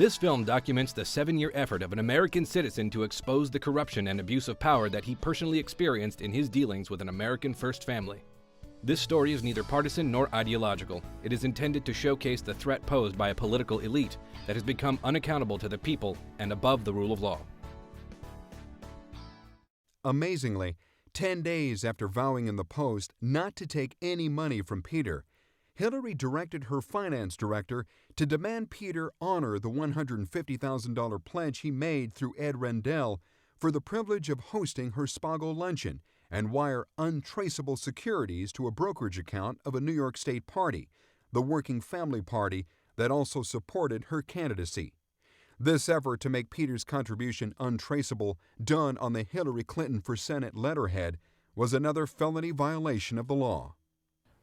This film documents the 7-year effort of an American citizen to expose the corruption and abuse of power that he personally experienced in his dealings with an American first family. This story is neither partisan nor ideological. It is intended to showcase the threat posed by a political elite that has become unaccountable to the people and above the rule of law. Amazingly, 10 days after vowing in the Post not to take any money from Peter, Hillary directed her finance director to demand Peter honor the $150,000 pledge he made through Ed Rendell for the privilege of hosting her Spago luncheon and wire untraceable securities to a brokerage account of a New York State party, the Working Family Party, that also supported her candidacy. This effort to make Peter's contribution untraceable, done on the Hillary Clinton for Senate letterhead, was another felony violation of the law.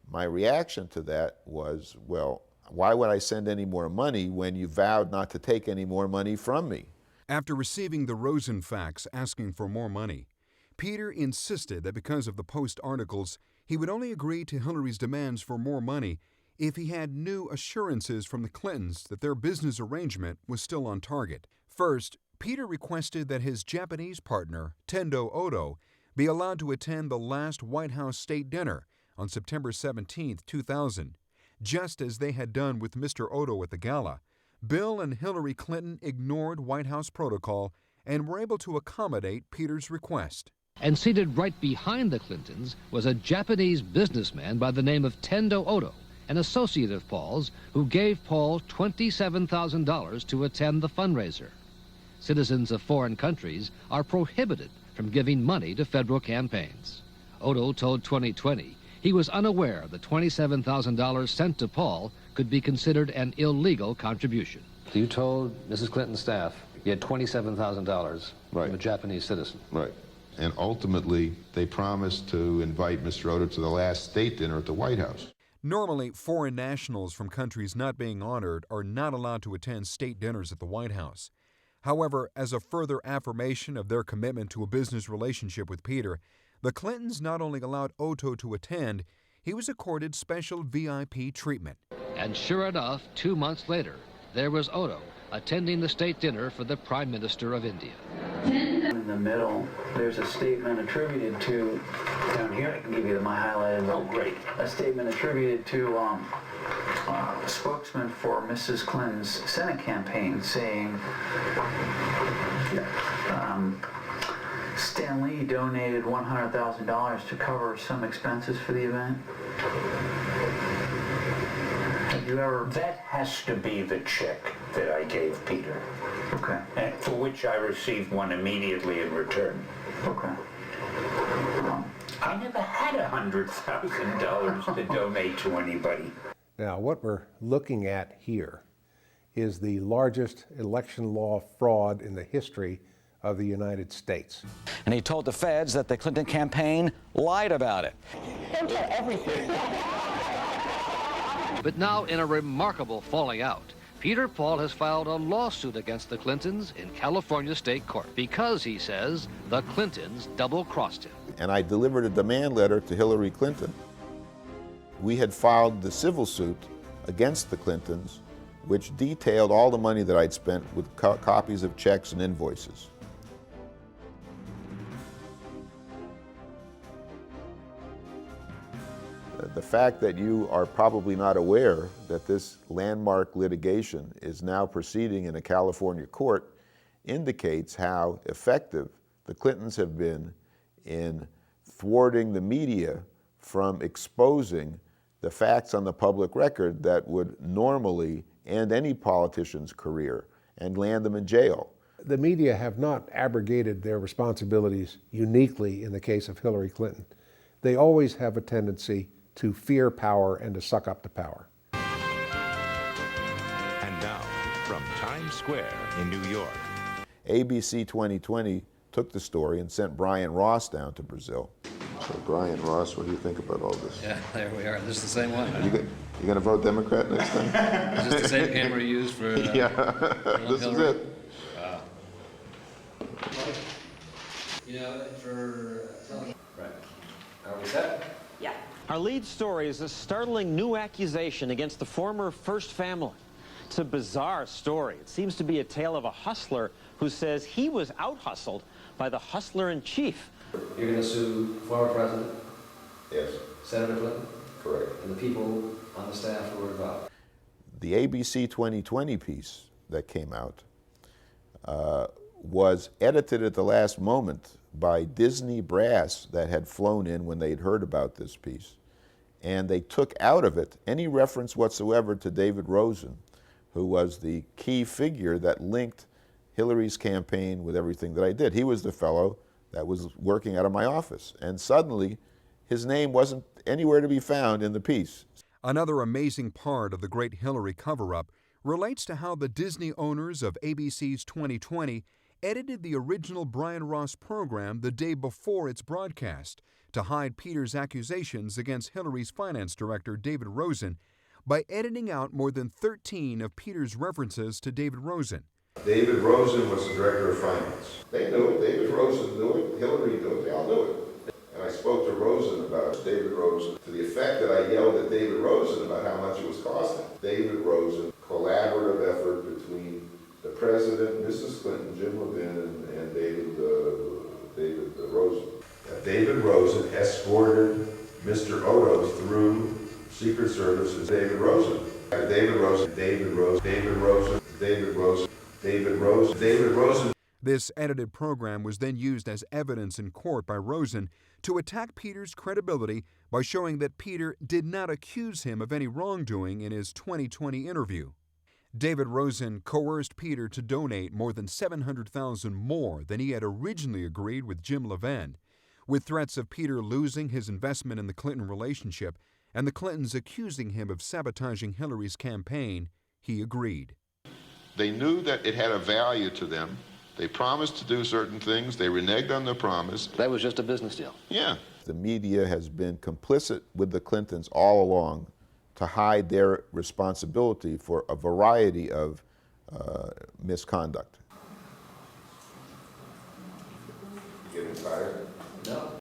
My reaction to that was, well, why would I send any more money when you vowed not to take any more money from me? After receiving the Rosen fax asking for more money, Peter insisted that because of the Post articles, he would only agree to Hillary's demands for more money if he had new assurances from the Clintons that their business arrangement was still on target. First, Peter requested that his Japanese partner, Tendo Odo, be allowed to attend the last White House state dinner on September 17, 2000. Just as they had done with Mr. Odo at the gala, Bill and Hillary Clinton ignored White House protocol and were able to accommodate Peter's request. And seated right behind the Clintons was a Japanese businessman by the name of Tendo Odo, an associate of Paul's, who gave Paul $27,000 to attend the fundraiser. Citizens of foreign countries are prohibited from giving money to federal campaigns. Odo told 2020 he was unaware the $27,000 sent to Paul could be considered an illegal contribution. You told Mrs. Clinton's staff you had $27,000 Right. from a Japanese citizen. Right. And ultimately, they promised to invite Mr. Odo to the last state dinner at the White House. Normally, foreign nationals from countries not being honored are not allowed to attend state dinners at the White House. However, as a further affirmation of their commitment to a business relationship with Peter, the Clintons not only allowed Odo to attend, he was accorded special VIP treatment. And sure enough, 2 months later, there was Odo attending the state dinner for the Prime Minister of India. In the middle, there's a statement attributed to, down here, I can give you my highlighted. Oh, great. A statement attributed to a spokesman for Mrs. Clinton's Senate campaign saying, Stan Lee donated $100,000 to cover some expenses for the event. Have you ever... That has to be the check that I gave Peter. Okay. And for which I received one immediately in return. Okay. I never had $100,000 to donate to anybody. Now, what we're looking at here is the largest election law fraud in the history of the United States. And he told the feds that the Clinton campaign lied about it. Don't tell everything. But now, in a remarkable falling out, Peter Paul has filed a lawsuit against the Clintons in California State Court because, he says, the Clintons double-crossed him. And I delivered a demand letter to Hillary Clinton. We had filed the civil suit against the Clintons, which detailed all the money that I'd spent with copies of checks and invoices. The fact that you are probably not aware that this landmark litigation is now proceeding in a California court indicates how effective the Clintons have been in thwarting the media from exposing the facts on the public record that would normally end any politician's career and land them in jail. The media have not abrogated their responsibilities uniquely in the case of Hillary Clinton. They always have a tendency to fear power and to suck up the power. And now, from Times Square in New York. ABC 2020 took the story and sent Brian Ross down to Brazil. So Brian Ross, what do you think about all this? Yeah, there we are. This is the same one. Huh? You going to vote Democrat next time? Is this the same camera you used for yeah, this Hillary? is it. Wow. You know, for... Right. Are we set? Yeah. Our lead story is a startling new accusation against the former First family. It's a bizarre story. It seems to be a tale of a hustler who says he was out-hustled by the hustler-in-chief. You're going to sue former President? Yes. Senator Clinton? Correct. And the people on the staff who were involved? The ABC 2020 piece that came out was edited at the last moment by Disney brass that had flown in when they'd heard about this piece. And they took out of it any reference whatsoever to David Rosen, who was the key figure that linked Hillary's campaign with everything that I did. He was the fellow that was working out of my office. And suddenly, his name wasn't anywhere to be found in the piece. Another amazing part of the great Hillary cover-up relates to how the Disney owners of ABC's 2020 edited the original Brian Ross program the day before its broadcast to hide Peter's accusations against Hillary's finance director, David Rosen, by editing out more than 13 of Peter's references to David Rosen. David Rosen was the director of finance. They knew it. David Rosen knew it. Hillary knew it. They all knew it. And I spoke to Rosen about it, David Rosen, to the effect that I yelled at David Rosen about how much it was costing. David Rosen, collaborative effort between the president, Mrs. Clinton, Jim Levin, and David Rosen. David Rosen escorted Mr. Odo through Secret Service's David Rosen. David Rosen, David Rosen, David Rosen, David Rosen, David Rosen, David Rosen. This edited program was then used as evidence in court by Rosen to attack Peter's credibility by showing that Peter did not accuse him of any wrongdoing in his 2020 interview. David Rosen coerced Peter to donate more than $700,000 more than he had originally agreed with Jim Levin, with threats of Peter losing his investment in the Clinton relationship and the Clintons accusing him of sabotaging Hillary's campaign. He agreed. They knew that it had a value to them. They promised to do certain things. They reneged on their promise. That was just a business deal. Yeah. The media has been complicit with the Clintons all along to hide their responsibility for a variety of misconduct. Getting tired? No.